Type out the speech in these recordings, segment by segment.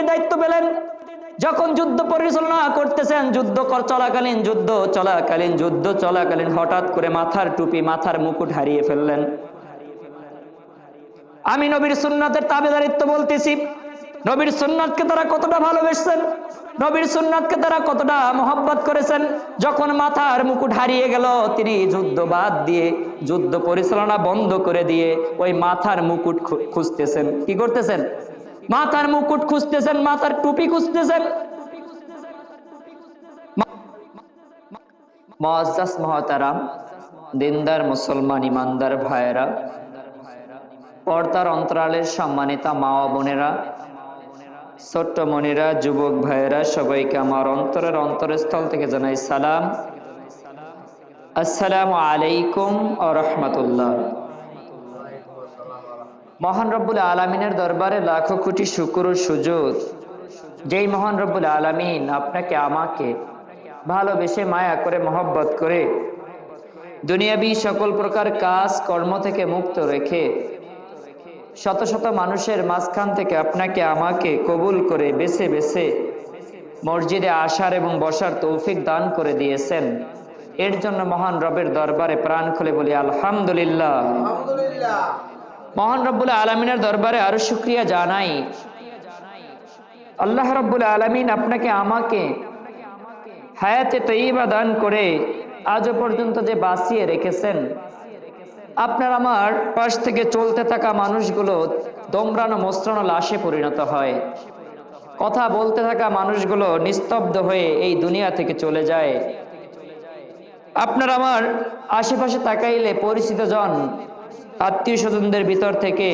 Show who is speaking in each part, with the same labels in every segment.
Speaker 1: সভাপতির দায়িত্ব পেলেন। যখন যুদ্ধ পরিচালনা করতেছেন, যুদ্ধ চলাকালীন হঠাৎ করে মাথার টুপি, মাথার মুকুট হারিয়ে ফেললেন। আমি নবীর সুন্নাতের তাবেদারিত্ব বলতেছি, নবীর সুন্নাতকে তারা কতটা ভালোবেসেছেন, নবীর সুন্নাতকে তারা কতটা মহব্বত করেছেন। যখন মাথার মুকুট হারিয়ে গেল, তিনি যুদ্ধ বাদ দিয়ে, যুদ্ধ পরিচালনা বন্ধ করে দিয়ে ওই মাথার মুকুট খুঁজতেছেন। কি করতেছেন? মাথার মুকুট খুঁজতেছেন, মাথার টুপি খুঁজতেছেন। মুআজ্জাজ মুহতারাম, দিনদার মুসলমান ইমানদার ভাইয়েরা, পর্দার অন্তরালের সম্মানিতা মা ও বোনেরা, ছোট্ট মনিরা, যুবক ভাইয়েরা, সবাইকে আমার অন্তরের অন্তরস্থল থেকে জানাই সালাম। আসসালামু আলাইকুম ওয়া রাহমাতুল্লাহ। মহান রব্বুল আলামিনের দরবারে লাখো কোটি শুকর ও সুজুদ, যেই মহান রব্বুল আলামিন আপনাকে আমাকে ভালোবেসে মায়া করে মহব্বত করে দুনিয়াবি সকল প্রকার কাজ কর্ম থেকে মুক্ত রেখে শত শত মানুষের মাঝখান থেকে আপনাকে আমাকে কবুল করে বেছে বেছে মসজিদে আসার এবং বসার তৌফিক দান করে দিয়েছেন। এর জন্য মহান রবের দরবারে প্রাণ খুলে বলি আলহামদুলিল্লাহ। মহান রব্বুল আলামিনের দরবারে আরো শুকরিয়া জানাই, আল্লাহ রব্বুল আলামিন আপনাকে আমাকে হায়াতে তৈয়বা দান করে আজও পর্যন্ত যে বাঁচিয়ে রেখেছেন। আপনার আমার পাশ থেকে চলতে থাকা মানুষগুলো দমড়ানো মোচড়ানো লাশে পরিণত হয়, কথা বলতে থাকা মানুষগুলো নিস্তব্ধ হয়ে এই দুনিয়া থেকে চলে যায়। আপনার আমার আশেপাশে তাকাইলে পরিচিত জন, আত্মীয় স্বজনদের ভিতর থেকে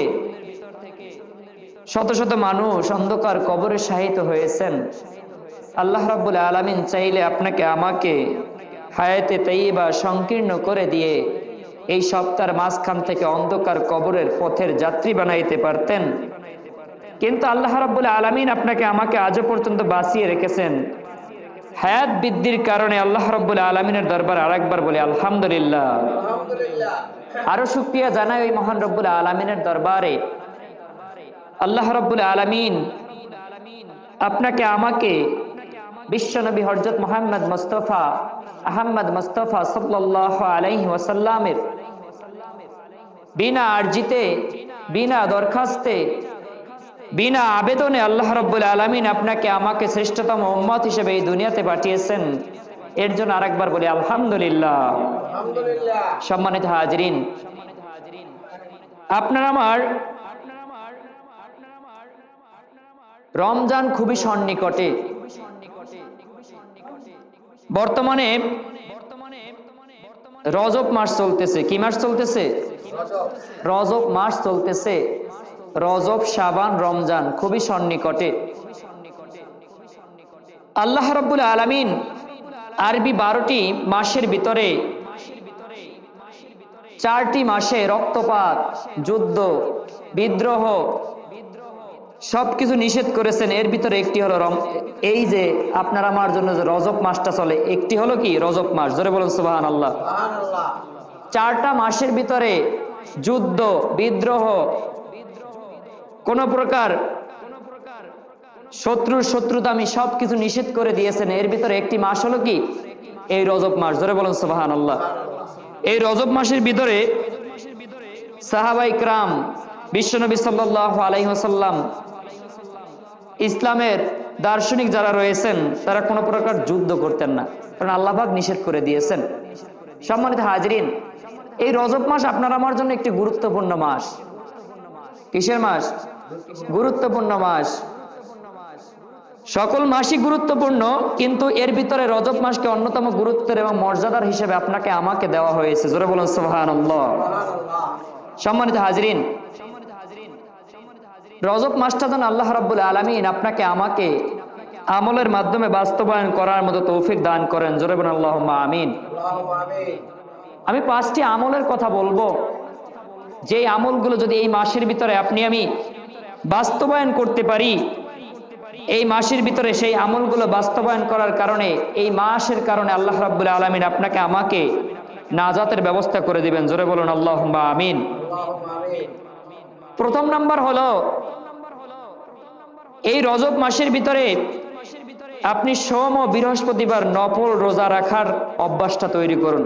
Speaker 1: শত শত মানুষ অন্ধকার কবরে শায়িত হয়েছেন। আল্লাহ রাব্বুল আলামিন চাইলে আপনাকে আমাকে হায়াতে তাইয়্যিবা সংকীর্ণ করে দিয়ে এই সপ্তাহের মাঝখান থেকে অন্ধকার কবরের পথের যাত্রী বানাইতে পারতেন, কিন্তু আল্লাহ রাব্বুল আলামিন আপনাকে আমাকে আজও পর্যন্ত বাঁচিয়ে রেখেছেন। হায়াত বৃদ্ধির কারণে আল্লাহ রাব্বুল আলামিনের দরবার আরেকবার বলে আলহামদুলিল্লাহ। আরো শুকরিয়া জানাই ওই মহান রব্বুল আলামিনের দরবারে। আল্লাহ রাব্বুল আলামিন আপনাকে আমাকে বিশ্বনবী হযরত মুহাম্মদ মুস্তাফা আহমদ মুস্তাফা সাল্লাল্লাহু আলাইহি ওয়াসাল্লামের বিনা আরজিতে, বিনা দরখাস্তে, বিনা আবেদনে আল্লাহ রাব্বুল আলামিন আপনাকে আমাকে শ্রেষ্ঠতম উম্মত হিসেবে এই দুনিয়াতে পাঠিয়েছেন। এর জন্য আরেকবার বলি আলহামদুলিল্লাহ। সম্মানিত হাজিরিন, আপনার আমার রমজান খুবই সন্নিকটে। বর্তমানে রজব মাস চলতেছে। কি মাস চলতেছে? রজব মাস চলতেছে। রজব, শাবান, রমজান খুবই সন্নিকটে। আল্লাহ রাব্বুল আলামিন আরবি 12টি মাসের ভিতরে 4টি মাসে রক্তপাত, যুদ্ধ, বিদ্রোহ সবকিছু নিষেধ করেছেন। এর ভিতরে একটি হলো এই যে আপনার আমার জন্য যে রজব মাসটা চলে, একটি হলো কি? রজব মাস। জোরে বলুন সুবহানাল্লাহ। 4টা মাসের ভিতরে যুদ্ধ, বিদ্রোহ, কোন প্রকার শত্রুতা আমি সবকিছু নিষেধ করে দিয়েছেন। এর ভিতরে একটি মাস হলো কি? এই রজব মাস। জোরে বলুন সুবহানাল্লাহ। এই রজব মাসের ভিতরে সাহাবায়ে কিরাম, বিশ্বনবী সাল্লাল্লাহু আলাইহি ওয়াসাল্লাম, ইসলামের দার্শনিক যারা রয়েছেন তারা কোনো প্রকার যুদ্ধ করতেন না, কারণ আল্লাহ পাক নিষেধ করে দিয়েছেন। সম্মানিত হাজিরিন, এই রজব মাস আপনার আমার জন্য একটি গুরুত্বপূর্ণ মাস। কিসের মাস? গুরুত্বপূর্ণ মাস। সকল মাসই গুরুত্বপূর্ণ, কিন্তু এর ভিতরে রজব মাসকে অন্যতম গুরুত্বের এবং মর্যাদার হিসেবে আপনাকে আমাকে দেওয়া হয়েছে। জোরে বলুন সুবহানাল্লাহ। সম্মানিত হাজিরিন, রজব মাসটা যেন আল্লাহ রাব্বুল আলামিন আপনাকে আমাকে আমলের মাধ্যমে বাস্তবায়ন করার মতো তৌফিক দান করেন। জোরে বলুন আল্লাহুম্মা আমিন। আমি 5টি আমলের কথা বলবো, যে আমলগুলো যদি এই মাসের ভিতরে আপনি আমি বাস্তবায়ন করতে পারি, এই মাসের ভিতরে সেই আমলগুলো বাস্তবায়ন করার কারণে, এই মাসের কারণে আল্লাহ রাব্বুল আলামিন আপনাকে আমাকে নাজাতের ব্যবস্থা করে দিবেন। জোরে বলুন আল্লাহুম্মা আমিন। প্রথম নাম্বার হলো, এই রজব মাসের ভিতরে আপনি সোম ও বৃহস্পতিবার নফল রোজা রাখার অভ্যাসটা তৈরি করুন।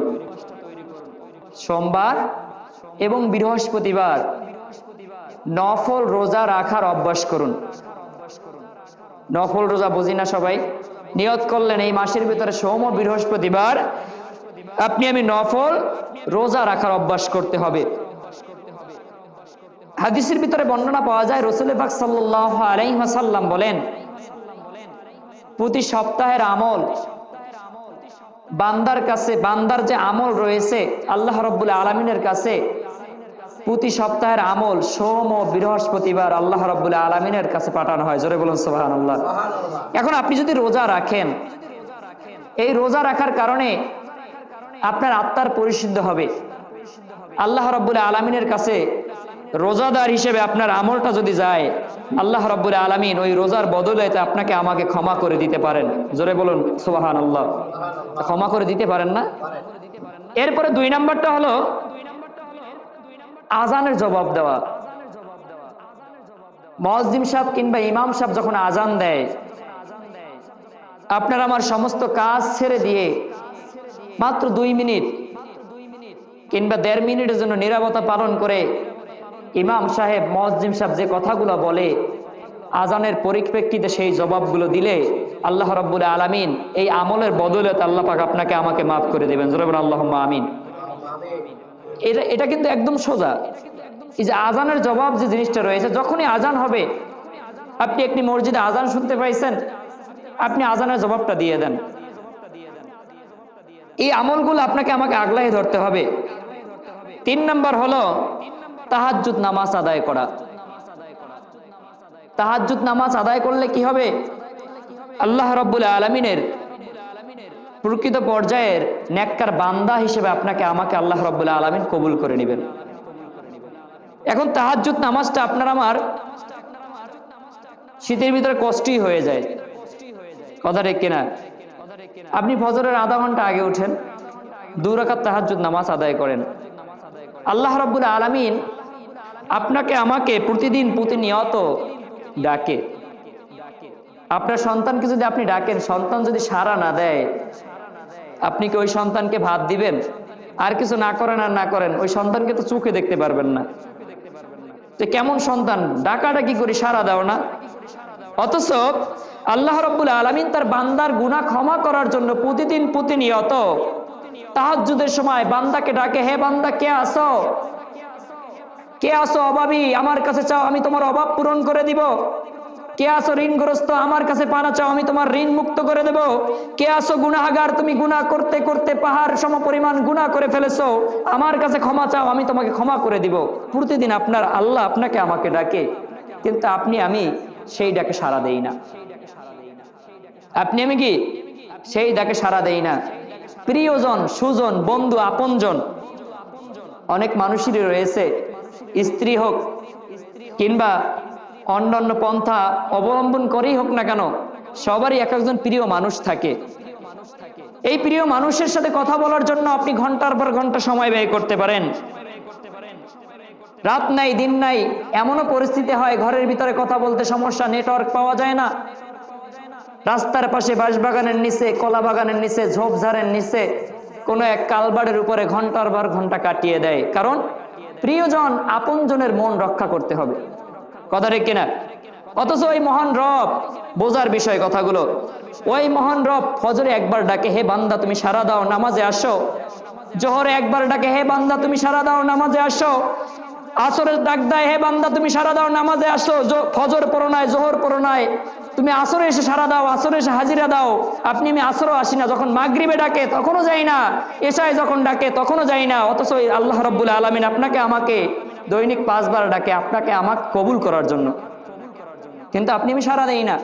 Speaker 1: সোমবার এবং বৃহস্পতিবার নফল রোজা রাখার অভ্যাস করুন। নফল রোজা বুঝি না সবাই? নিয়ত করলেন এই মাসের ভিতরে সোম ও বৃহস্পতিবার আমি নফল রোজা রাখার অভ্যাস করতে হবে। হাদিসের ভিতরে বর্ণনা পাওয়া যায়, রাসূল পাক সাল্লাল্লাহু আলাইহি ওয়াসাল্লাম বলেন, প্রতি সপ্তাহের আমল বান্দার কাছে, বান্দার যে আমল রয়েছে আল্লাহ রাব্বুল আলামিনের কাছে প্রতি সপ্তাহের আমল সোম ও বৃহস্পতিবার আল্লাহ রাব্বুল আলামিনের কাছে পাঠানো হয়। জোরে বলুন সুবহানাল্লাহ। এখন আপনি যদি রোজা রাখেন, এই রোজা রাখার কারণে আপনার আত্মার পরিশুদ্ধ হবে। আল্লাহ রাব্বুল আলামিনের কাছে রোজাদার হিসেবে আপনার আমলটা যদি যায়, আল্লাহ রাব্বুল আলামিন ওই রোজার বদলে আপনাকে আমাকে ক্ষমা করে দিতে পারেন। জোরে বলুন সুবহানাল্লাহ। ক্ষমা করে দিতে পারেন না? এরপরে 2 নাম্বারটা হলো আজানের জবাব দেওয়া। মুয়াজ্জিন সাহেব কিংবা ইমাম সাহেব যখন আজান দেয়, আপনার আমার সমস্ত কাজ ছেড়ে দিয়ে মাত্র 2 মিনিট কিংবা 1.5 মিনিটের জন্য নীরবতা পালন করে ইমাম সাহেব, মুয়াজ্জিন সাহেব যে কথাগুলো বলে আজানের পরিপ্রেক্ষিতে সেই জবাবগুলো দিলে আল্লাহ রাব্বুল আলামিন এই আমলের বদৌলতে আল্লাহ পাক আপনাকে আমাকে মাফ করে দেবেন। জোরে বলুন আল্লাহুম্মা আমিন। এটা কিন্তু একদম সোজা। এই যে আজানের জবাব যে জিনিসটা রয়েছে, যখনই আজান হবে, আপনি একটি মসজিদে আজান শুনতে পাইছেন, আপনি আজানের জবাবটা দিয়ে দেন। এই আমলগুলো আপনাকে আমাকে আগলায় ধরতে হবে। 3 নাম্বার হলো তাহাজ্জুদ নামাজ আদায় করা। তাহাজ্জুদ নামাজ আদায় করলে কি হবে? আল্লাহ রাব্বুল আলামিনের প্রকৃত পর্যায়ের নেককার বান্দা হিসেবে আপনাকে আমাকে আল্লাহ রাব্বুল আলামিন কবুল করে নেবেন। এখন তাহাজ্জুদ নামাজটা আপনার আমার শীতের ভিতরে কষ্টই হয়ে যায়, কথা ঠিক কিনা? আপনি ফজরের আধা ঘন্টা আগে উঠেন, 2 রাকাত তাহাজ্জুদ নামাজ আদায় করেন। আল্লাহ রাব্বুল আলামিন আপনাকে আমাকে প্রতিদিন প্রতিনিয়ত ডাকে। আপনার সন্তানকে যদি আপনি ডাকেন, সন্তান যদি সাড়া না দেয়, আপনি কি ওই সন্তানকে ভাত দিবেন? আর কিছু না করেন আর না করেন, ওই সন্তানকে তো চোখে দেখতে পারবেন না। তো কেমন সন্তান, ডাকাডাকি করে সাড়া দাও না। অথচ আল্লাহ রাব্বুল আলামিন তার বান্দার গুনাহ ক্ষমা করার জন্য প্রতিদিন প্রতিনিয়ত তাহাজ্জুদের সময় বান্দাকে ডাকে, হে বান্দা কে আসো, কে আসো অভাবী, আমার কাছে চাও আমি তোমার অভাব পূরণ করে দিব। কে আসো ঋণগ্রস্ত, আমার কাছে পানা চাও আমি তোমার ঋণ মুক্ত করে দেব। কে আসো গুনাহগার, তুমি গুনাহ করতে করতে পাহাড় সম পরিমাণ গুনাহ করে ফেলেছো, আমার কাছে ক্ষমা চাও আমি তোমাকে ক্ষমা করে দিব। প্রতিদিন আপনার আল্লাহ আপনাকে আমাকে ডাকে, কিন্তু আমি সেই ডাকে সাড়া দেই না। আমি কি সেই ডাকে সাড়া দেই না? প্রিয়জন, সুজন, বন্ধু, আপনজন অনেক মানুষেরই রয়েছে, স্ত্রী হোক কিংবা অন্যান্য পন্থা অবলম্বন করেই হোক না কেন, সবারই এক একজন প্রিয় মানুষ থাকে। এই প্রিয় মানুষের সাথে কথা বলার জন্য আপনি ঘন্টার পর ঘন্টা সময় ব্যয় করতে পারেন। রাত নাই দিন নাই, এমনও পরিস্থিতি হয় ঘরের ভিতরে কথা বলতে সমস্যা, নেটওয়ার্ক পাওয়া যায় না। রাস্তার পাশে বাঁশবাগানের নিচে, কলা বাগানের নিচে, ঝোপঝাড়ের নিচে কোনো এক কালবাড়ের উপরে ঘন্টার পর ঘন্টা কাটিয়ে দেয়। কারণ প্রিয়জন, আপনজনের মন রক্ষা করতে হবে, কথা ঠিক কিনা? অথচ ওই মহান রব, বোঝার বিষয় কথাগুলো, ওই মহান রব ফজরে একবার ডাকে, হে বান্দা তুমি সাড়া দাও নামাজে আসো। জোহরে একবার ডাকে, হে বান্দা তুমি সাড়া দাও নামাজে আসো। আসরের ডাক দেয়, হে বান্দা তুমি সাড়া দাও নামাজে আসো। ফজর পড়ো নাই, জোহর পড়ো নাই, তুমি আসরে এসে সাড়া দাও, আসরে এসে হাজিরা দাও। আমি আসরও আসি না, যখন মাগরিবে ডাকে তখনও যাই না, এশায় যখন ডাকে তখনও যাই না। অথচ আল্লাহ রাব্বুল আলামিন আপনাকে আমাকে দৈনিক 5 বার ডাকে আপনাকে আমাকে কবুল করার জন্য, কিন্তু আমি সাড়া দেই না।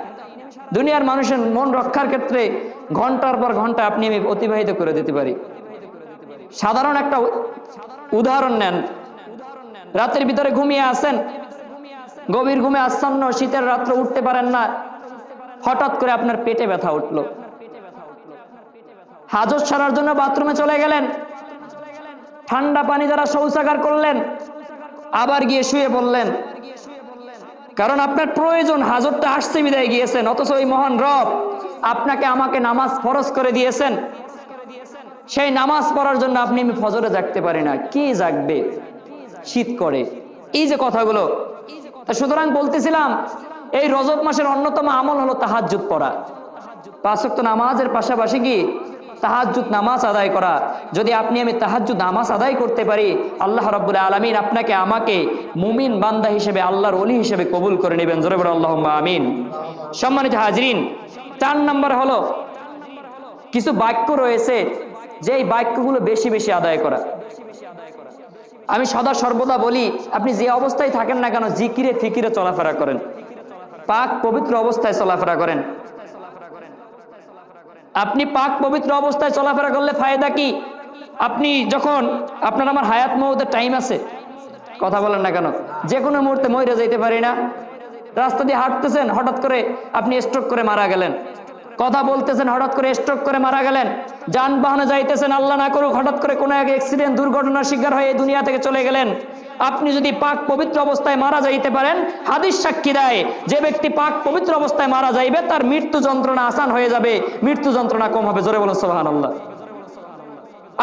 Speaker 1: দুনিয়ার মানুষের মন রক্ষার ক্ষেত্রে ঘন্টার পর ঘন্টা আমি অতিবাহিত করে দিতে পারি। সাধারণ একটা উদাহরণ নেন, রাতের ভিতরে ঘুমিয়ে আছেন, গভীর ঘুমে আচ্ছন্ন, শীতের রাত্রে উঠতে পারেন না, হঠাৎ করে আপনার পেটে ব্যথা উঠলো, হাজত সারার জন্য বাথরুমে চলে গেলেন, ঠান্ডা পানি দ্বারা শৌচাগার করলেন, আবার গিয়ে শুয়ে পড়লেন। কারণ আপনার প্রয়োজন, হাজতটা আসছে বিদায় গিয়েছেন, অথচ ওই মহান রব আপনাকে আমাকে নামাজ ফরজ করে দিয়েছেন। সেই নামাজ পড়ার জন্য আপনি আমি ফজরে জাগতে পারি না, কি জাগবে, শীত করে, এই যে কথাগুলো। সুতরাং বলতেছিলাম, এই রজব মাসের অন্যতম আমল হলো তাহাজ্জুদ পড়া। 5 ওয়াক্ত নামাজের পাশাপাশি কি তাহাজ্জুদ নামাজ আদায় করা। যদি আপনি আমি তাহাজ্জুদ নামাজ আদায় করতে পারি, আল্লাহ রাব্বুল আলামিন আপনাকে আমাকে মুমিন বান্দা হিসেবে, আল্লাহর ওলি হিসেবে কবুল করে নেবেন। জোরে বলে আল্লাহুম্মা আমিন। সম্মানিত হাজরিন, 4 নম্বর হলো কিছু বাক্য রয়েছে যেই বাক্যগুলো বেশি বেশি আদায় করা। আমি সদা সর্বদা বলি, আপনি যে অবস্থায় থাকেন না কেন, জিকিরে ফিকিরে চলাফেরা করেন, পাক পবিত্র অবস্থায় চলাফেরা করেন। আপনি পাক পবিত্র অবস্থায় চলাফেরা করলে ফায়দা কি? আপনি যখন আপনার আমার হায়াত মওতের টাইম আছে, কথা বলেন না কেন, যে কোনো মুহূর্তে মরে যাইতে পারি না। রাস্তা দিয়ে হাঁটতেছেন, হঠাৎ করে আপনি স্ট্রোক করে মারা গেলেন। কথা বলতেছেন, হঠাৎ করে স্ট্রোক করে মারা গেলেন। যানবাহনে যাইতেছেন, আল্লাহ না করুক, হঠাৎ করে কোনো এক অ্যাক্সিডেন্ট, দুর্ঘটনার শিকার হয়ে এই দুনিয়া থেকে চলে গেলেন। আপনি যদি পাক পবিত্র অবস্থায় মারা যাইতে পারেন, হাদিস সাক্ষী দেয় যে ব্যক্তি পাক পবিত্র অবস্থায় মারা যাইবে তার মৃত্যু যন্ত্রণা আসান হয়ে যাবে, মৃত্যু যন্ত্রণা কম হবে। জোরে বলুন সুবহানাল্লাহ।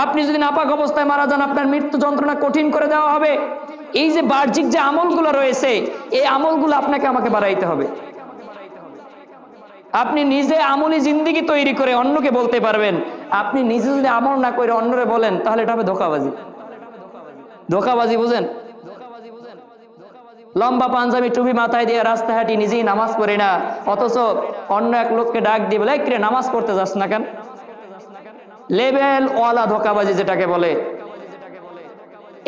Speaker 1: আপনি যদি নাপাক অবস্থায় মারা যান, আপনার মৃত্যু যন্ত্রণা কঠিন করে দেওয়া হবে। এই যে বাহ্যিক যে আমলগুলো রয়েছে, এই আমলগুলো আপনাকে আমাকে বাড়াইতে হবে। আপনি নিজে আমলি জিন্দেগি তৈরি করে অন্যকে বলতে পারবেন। আপনি নিজে যদি আমল না করে অন্যরে বলেন, তাহলে এটা হবে ধোঁকাবাজি। ধোঁকাবাজি বুঝেন? লম্বা পাঞ্জাবি টুপি মাথায় দিয়ে রাস্তায় হাঁটি, নিজেই নামাজ পড়ি না, অথচ অন্য এক লোককে ডাক দিয়ে বলে, কিরে নামাজ পড়তে যাস না কেন? লেভেল ওয়ালা ধোঁকাবাজি যেটাকে বলে।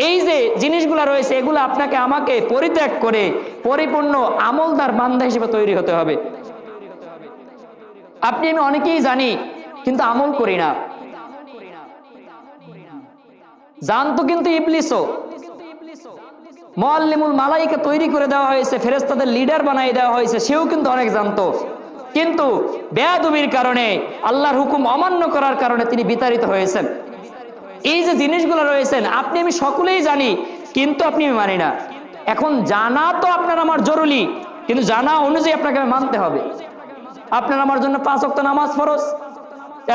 Speaker 1: এই যে জিনিসগুলো রয়েছে, এগুলো আপনাকে আমাকে পরিত্যাগ করে পরিপূর্ণ আমলদার বান্দা হিসেবে তৈরি হতে হবে। আপনি আমি অনেকেই জানি, কিন্তু আমল করি না। জানতো কিন্তু ইবলিসও। মুআল্লিমুল মালাইকা তৈরি করে দেওয়া হয়েছে, ফেরেশতাদের লিডার বানিয়ে দেওয়া হয়েছে, সেও কিন্তু অনেক জানতো, কিন্তু বেয়াদবির কারণে, আল্লাহর হুকুম অমান্য করার কারণে তিনি বিতাড়িত হয়েছেন। এই যে জিনিসগুলো রয়েছেন, আপনি আমি সকলেই জানি, কিন্তু আপনি আমি মানি না। এখন জানা তো আপনার আমার জরুরি, কিন্তু জানা অনুযায়ী আপনাকে মানতে হবে। আপনার আমার জন্য 5 ওয়াক্ত নামাজ ফরজ,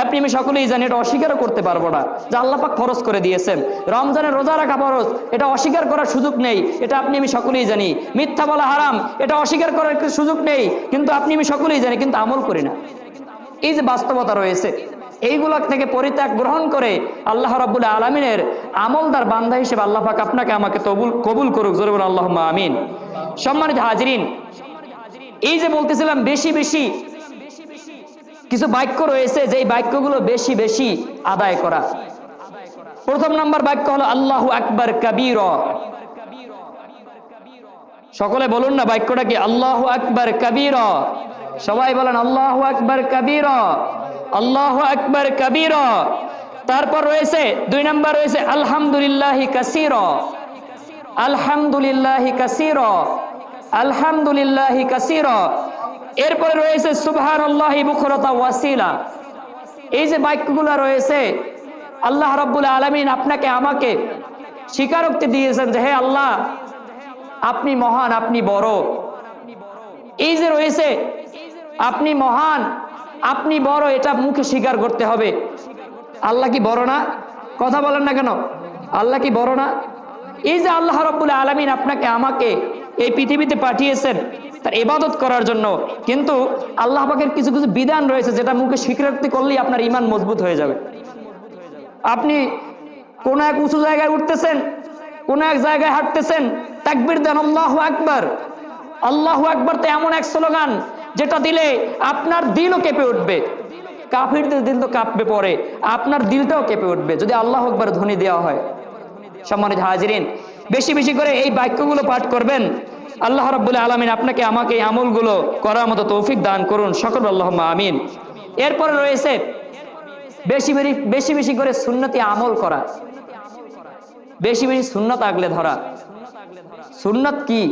Speaker 1: আপনি আমি সকলেই জানি, এটা অস্বীকারও করতে পারবো না যে আল্লাহ পাক ফরজ করে দিয়েছেন। রমজানের রোজা রাখা ফরজ, এটা অস্বীকার করার সুযোগ নেই, এটা আপনি আমি সকলেই জানি। মিথ্যা বলা হারাম, এটা অস্বীকার করার সুযোগ নেই, কিন্তু আপনি আমি সকলেই জানি, কিন্তু আমল করি না। এই যে বাস্তবতা রয়েছে, এইগুলো থেকে পরিত্যাগ গ্রহণ করে আল্লাহ রাব্বুল আলামিনের আমলদার বান্দা হিসেবে আল্লাহ পাক আপনাকে আমাকে কবুল করুক। জোরে বলুন আল্লাহুম্মা আমিন। সম্মানিত হাজিরিন, এই যে বলতেছিলাম বেশি বেশি কিছু বাক্য রয়েছে, যেই বাক্যগুলো বেশি বেশি আদায় করা। প্রথম নাম্বার বাক্য হলো আল্লাহু আকবার কাবীরা। সকলে বলুন না বাক্যটা কি? আল্লাহু আকবার কাবীরা। সবাই বলেন আল্লাহু আকবার কাবীরা, আল্লাহু আকবার কাবীরা। তারপর রয়েছে 2 নাম্বার রয়েছে আলহামদুলিল্লাহি কাসীরা, আলহামদুলিল্লাহি কাসীরা, আলহামদুলিল্লাহি কাসীরা। এরপরে রয়েছে সুবহানাল্লাহি বুকরাতা ওয়াসিলা। এই যে বাক্যগুলো রয়েছে, আল্লাহ রাব্বুল আলামিন আপনাকে আমাকে স্বীকারোক্তি দিয়েছেন যে হে আল্লাহ, আপনি মহান, আপনি বড়। এই যে রয়েছে আপনি মহান, আপনি বড়, এটা মুখে স্বীকার করতে হবে। আল্লাহ কি বড় না? কথা বলেন না কেন? আল্লাহ কি বড় না? এই যে আল্লাহ রাব্বুল আলামিন আপনাকে আমাকে এই পৃথিবীতে পাঠিয়েছেন তার ইবাদত করার জন্য, কিন্তু আল্লাহ পাকের কিছু কিছু বিধান রয়েছে যেটা মুখে স্বীকারোক্তি করলেই আপনার ঈমান মজবুত হয়ে যাবে। আপনি কোন এক উঁচু জায়গায় উঠতেছেন, কোন এক জায়গায় হাঁটতেছেন, তাকবীর দেন আল্লাহু আকবার। আল্লাহু আকবার তো এমন এক স্লোগান যেটা দিলে আপনার দিলও কেঁপে উঠবে। কাফিরদের দিল তো কাঁপবে পরে, আপনার দিলটাও কেঁপে উঠবে যদি আল্লাহু আকবার ধ্বনি দেওয়া হয়। সম্মানিত হাজিরিন, বেশি বেশি করে এই বাক্যগুলো পাঠ করবেন। আল্লাহ রাব্বুল আলামিন আপনাকে আমাকে এই আমলগুলো করার মতো তৌফিক দান করুন। সকল আল্লাহুম্মা আমিন। এরপরে রয়েছে বেশি বেশি করে সুন্নতি আমল করা, বেশি বেশি সুন্নত আগলে ধরা। সুন্নত কি?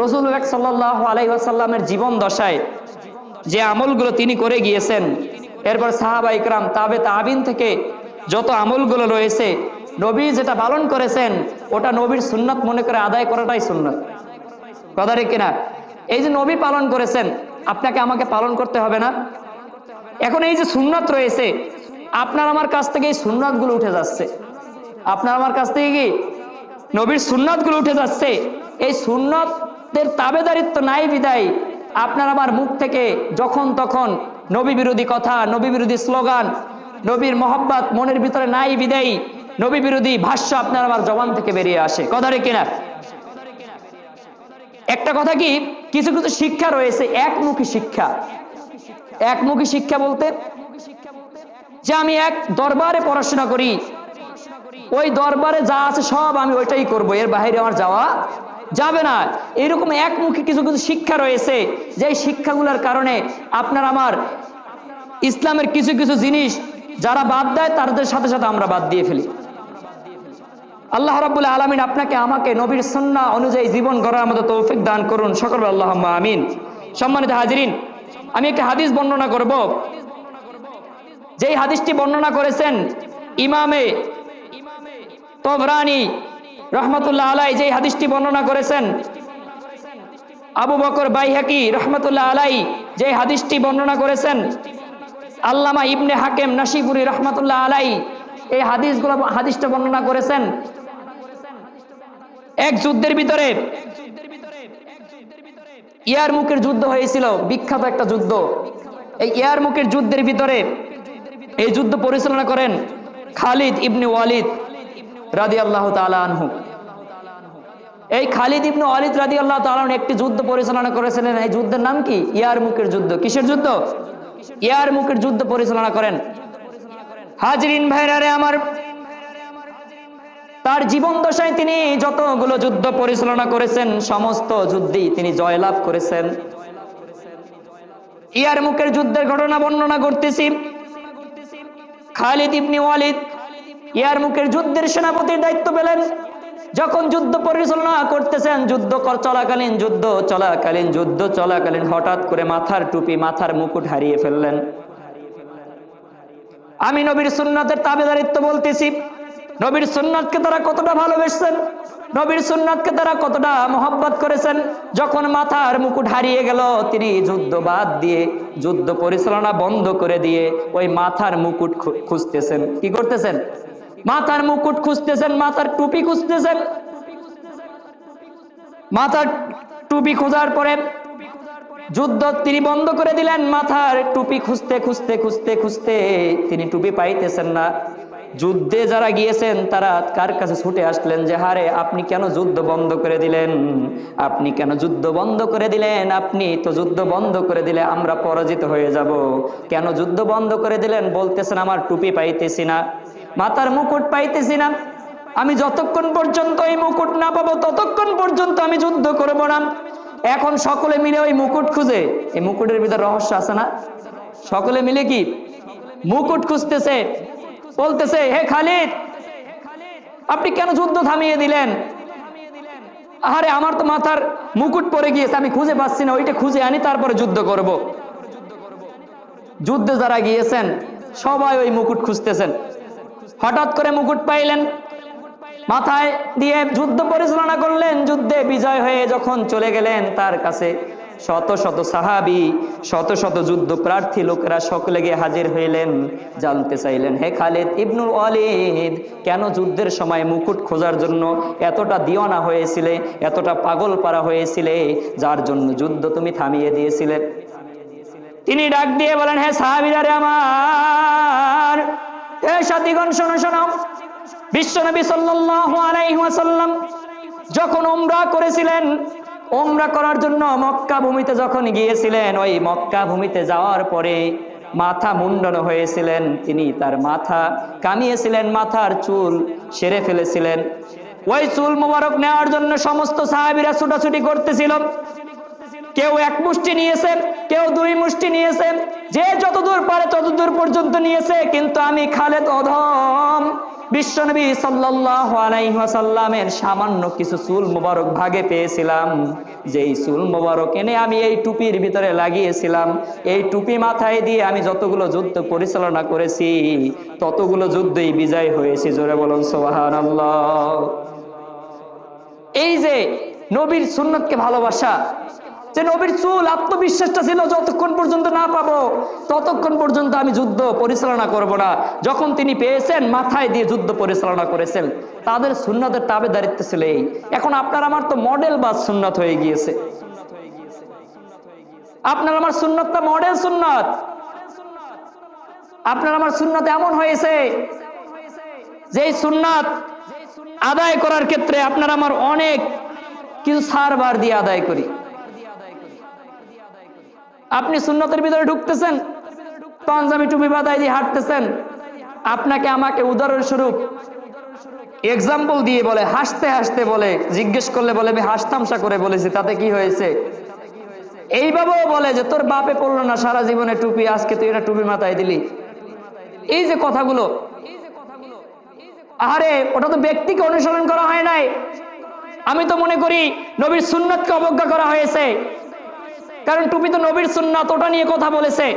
Speaker 1: রাসূলুল্লাহ সাল্লাল্লাহু আলাইহি ওয়াসাল্লামের জীবন দশায় যে আমলগুলো তিনি করে গিয়েছেন, এরপর সাহাবা ইকরাম, তাবে তাবিন থেকে যত আমলগুলো রয়েছে, নবী যেটা পালন করেছেন ওটা নবীর সুন্নত মনে করে আদায় করাটাই সুন্নত। কথা ঠিক কিনা? এই যে নবী পালন করেছেন, আপনাকে আমাকে পালন করতে হবে না? এখন এই যে সুন্নাত রয়েছে, আপনার আমার কাছ থেকে এই সুন্নাত গুলো উঠে যাচ্ছে। আপনার আমার কাছ থেকে কি নবীর সুন্নাত গুলো উঠে যাচ্ছে। এই সুন্নাতের তাবেদারিত্ব নাই বিদায় আপনার আমার মুখ থেকে যখন তখন নবী বিরোধী কথা, নবী বিরোধী স্লোগান, নবীর মহব্বত মনের ভিতরে নাই বিদায় নবী বিরোধী ভাষ্য আপনার আমার জবান থেকে বেরিয়ে আসে। কথা রে কিনা? একটা কথা কি, কিছু কিছু শিক্ষা রয়েছে একমুখী শিক্ষা। একমুখী শিক্ষা বলতে যে আমি এক দরবারে পড়াশোনা করি, ওই দরবারে যা আছে সব আমি ওইটাই করব, এর বাইরে আমার যাওয়া যাবে না। এরকম একমুখী কিছু কিছু শিক্ষা রয়েছে, যে শিক্ষাগুলোর কারণে আপনার আমার ইসলামের কিছু কিছু জিনিস যারা বাদ দেয় তাদের সাথে সাথে আমরা বাদ দিয়ে ফেলি। আল্লাহ রাব্বুল আলামিন আপনাকে আমাকে নবীর সুন্নাহ অনুযায়ী জীবন গড়ার মতো তৌফিক দান করুন, সকলে আল্লাহুম্মা আমিন। সম্মানিত হাজিরিন, আমি একটা হাদিস বর্ণনা করব, যেই হাদিসটি বর্ণনা করেছেন ইমামে তবরানী রহমতুল্লাহ আলাই, যেই হাদিসটি বর্ণনা করেছেন আবু বকর বাইহাকি রহমতুল্লাহ আলাই, যেই হাদিসটি বর্ণনা করেছেন আল্লামা ইবনে হাকিম নাশিপুরি রহমতুল্লাহ আলাই, এই হাদিসটা বর্ণনা করেছেন এক যুদ্ধের ভিতরে। ইয়ারমুকের যুদ্ধ হয়েছিল, বিখ্যাত একটা যুদ্ধ। এই ইয়ারমুকের যুদ্ধের ভিতরে এই যুদ্ধ পরিচালনা করেন খালিদ ইবনে ওয়ালিদ রাদিয়াল্লাহু তাআলা আনহু। এই খালিদ ইবনে ওয়ালিদ রাদিয়াল্লাহু তাআলা আনহু একটি যুদ্ধ পরিচালনা করেছিলেন। এই যুদ্ধের নাম কি? ইয়ারমুকের যুদ্ধ। কিসের যুদ্ধ? ইয়ারমুকের যুদ্ধ পরিচালনা করেন। হাজরিন ভাইরা রে আমার, তার জীবন দশায় তিনি যতগুলো যুদ্ধ পরিচালনা করেছেন সমস্ত যুদ্ধেই তিনি জয়লাভ করেছেন। ইয়ারমুকের যুদ্ধের ঘটনা বর্ণনা করতেছি। খালিদ ইবনে ওয়ালিদ ইয়ারমুকের যুদ্ধের সেনাপতির দায়িত্ব পেলেন। যখন যুদ্ধ পরিচালনা করতেছেন, যুদ্ধ চলাকালীন হঠাৎ করে মাথার টুপি, মাথার মুকুট হারিয়ে ফেললেন। আমি নবীর সুন্নাতের তাবেদারিত্ব বলতেছি, নবীর সুন্নাতকে তারা কতটা ভালোবেসেছেন, নবীর সুন্নাতকে তারা কতটা মহব্বত করেছেন। যখন মাথার মুকুট হারিয়ে গেল, তিনি যুদ্ধ বাদ দিয়ে, যুদ্ধ পরিচালনা বন্ধ করে দিয়ে ওই মাথার মুকুট খুঁজতেছেন। কি করতেছেন? মাথার মুকুট খুঁজতেছেন, মাথার টুপি খুঁজতেছেন। মাথার টুপি খোঁজার পরে যুদ্ধ তিনি বন্ধ করে দিলেন। মাথার টুপি খুঁজতে খুঁজতে খুঁজতে খুঁজতে তিনি টুপি পাইতেছেন না। যুদ্ধে যারা গিয়েছেন তারা কার কাছে ছুটে আসলেন যে হারে আপনি কেন যুদ্ধ বন্ধ করে দিলেন, আপনি কেন যুদ্ধ বন্ধ করে দিলেন, আপনি তো যুদ্ধ বন্ধ করে দিলে আমরা পরাজিত হয়ে যাব, কেন যুদ্ধ বন্ধ করে দিলেন? বলতেছেন আমার টুপি পাইতেছি না, মাথার মুকুট পাইতেছি না, আমি যতক্ষণ পর্যন্ত এই মুকুট না পাবো ততক্ষণ পর্যন্ত আমি যুদ্ধ করব না। এখন সকলে মিলে ওই মুকুট খুঁজে, এই মুকুটের ভিতরে রহস্য আছে না, সকলে মিলে কি মুকুট খুঁজতেছে, বলতেছে হে খালিদ আপনি কেন যুদ্ধ থামিয়ে দিলেন? আরে আমার তো মাথার মুকুট পরে গিয়েছে, আমি খুঁজে পাচ্ছি না, ওইটা খুঁজে আনি তারপরে যুদ্ধ করব। যুদ্ধে যারা গিয়েছেন সবাই ওই মুকুট খুঁজতেছেন। হঠাৎ করে মুকুট পাইলেন, মাথায় দিয়ে যুদ্ধ পরিচালনা করলেন। যুদ্ধে বিজয় হয়ে যখন চলে গেলেন, তার কাছে শত শত সাহাবী, শত শত যুদ্ধ প্রার্থী লোকেরা সকলে গিয়ে হাজির হইলেন, জানতে চাইলেন হে খালিদ ইবনুল ওয়ালিদ, কেন যুদ্ধের সময় মুকুট খোঁজার জন্য এতটা দিওয়ানা হয়েছিলে, এতটা পাগল পারা হয়েছিলে, যার জন্য যুদ্ধ তুমি থামিয়ে দিয়েছিলে? তিনি ডাক দিয়ে বলেন হে সাহাবীরা রে আমার, হে সাথীগণ শোনো শোনো, বিশ্বনবী সাল্লাল্লাহু আলাইহি ওয়াসাল্লাম যখন উমরা করেছিলেন, উমরা করার জন্য মক্কা ভূমিতে যখন গিয়েছিলেন, ওই মক্কা ভূমিতে যাওয়ার পরে মাথা মুন্ডন হয়েছিলেন, তিনি তার মাথা কামিয়েছিলেন, মাথার চুল সেরে ফেলেছিলেন। ওই চুল মোবারক নেওয়ার জন্য সমস্ত সাহাবীরা ছুটাছুটি করতেছিল। কেউ এক মুষ্টি নিয়েছে, কেউ দুই মুষ্টি নিয়েছে, যে যতদূর পারে ততদূর পর্যন্ত নিয়েছে। কিন্তু আমি খালেদ অধম বিশ্বনবী সাল্লাল্লাহু আলাইহি ওয়াসাল্লামের সামান্য কিছু চুল মোবারক ভাগে পেয়েছিলাম, যেই চুল মোবারক এনে আমি এই টুপির ভিতরে লাগিয়েছিলাম। এই টুপি মাথায় দিয়ে আমি যতগুলো যুদ্ধ পরিচালনা করেছি ততগুলো যুদ্ধই বিজয় হয়েছে। জোরে বলুন সুবহানাল্লাহ। এই যে নবীর সুন্নতকে ভালোবাসা, যে নবীর চুল আত্মবিশ্বাসটা ছিল যতক্ষণ পর্যন্ত না পাবো ততক্ষণ পর্যন্ত আমি যুদ্ধ পরিচালনা করব না। যখন তিনি পেয়েছেন মাথায় দিয়ে যুদ্ধ পরিচালনা করেছেন। তাদের সুন্নাতের তাবেদারিত্ব ছিল এই। এখন আপনার আমার তো মডেল বা সুন্নাত হয়ে গিয়েছে। আপনার আমার সুন্নাতটা মডেল সুন্নাত। আপনার আমার সুন্নাত এমন হয়েছে যে সুন্নাত আদায় করার ক্ষেত্রে আপনার আমার অনেক কিছু ছাড় দিয়ে আদায় করি। আপনি সুন্নতের ভিতরে ঢুকতেছেন, পাঞ্জাবি টুপি বাঁধাই দিয়ে হাঁটতেছেন, আপনাকে আমাকে উদাহরণস্বরূপ এক্সাম্পল দিয়ে বলে, হাসতে হাসতে বলে, জিজ্ঞেস করলে বলে আমি হাসতামশা করে বলেছি, তাতে কি হয়েছে? এইভাবেও বলে যে তোর বাপে পড়লো না সারা জীবনে টুপি, আজকে তুই এটা টুপি মাথায় দিলি। এই যে কথাগুলো, আরে ওটা তো ব্যক্তিকে অনুসরণ করা হয় নাই। আমি তো মনে করি নবীর সুন্নাতকে অবজ্ঞা করা হয়েছে, কারণ টুপি তো নবীর সুন্নাত, ওটা নিয়ে কথা বলেছে।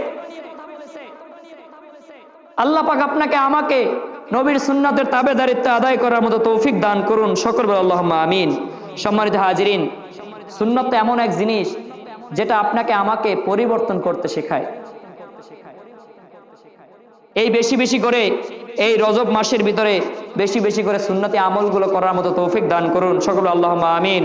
Speaker 1: আল্লাহ পাক আপনাকে আমাকে নবীর সুন্নাতের তাবেদারিত্ব আদায় করার মতো তৌফিক দান করুন, সকল বলে আল্লাহুম্মা আমিন। সম্মানিত হাজিরিন, সুন্নাত তো এমন এক জিনিস যেটা আপনাকে আমাকে পরিবর্তন করতে শেখায়। এই বেশি বেশি করে এই রজব মাসের ভিতরে বেশি বেশি করে সুন্নতি আমলগুলো করার মতো তৌফিক দান করুন, সকল আল্লাহুম্মা আমিন।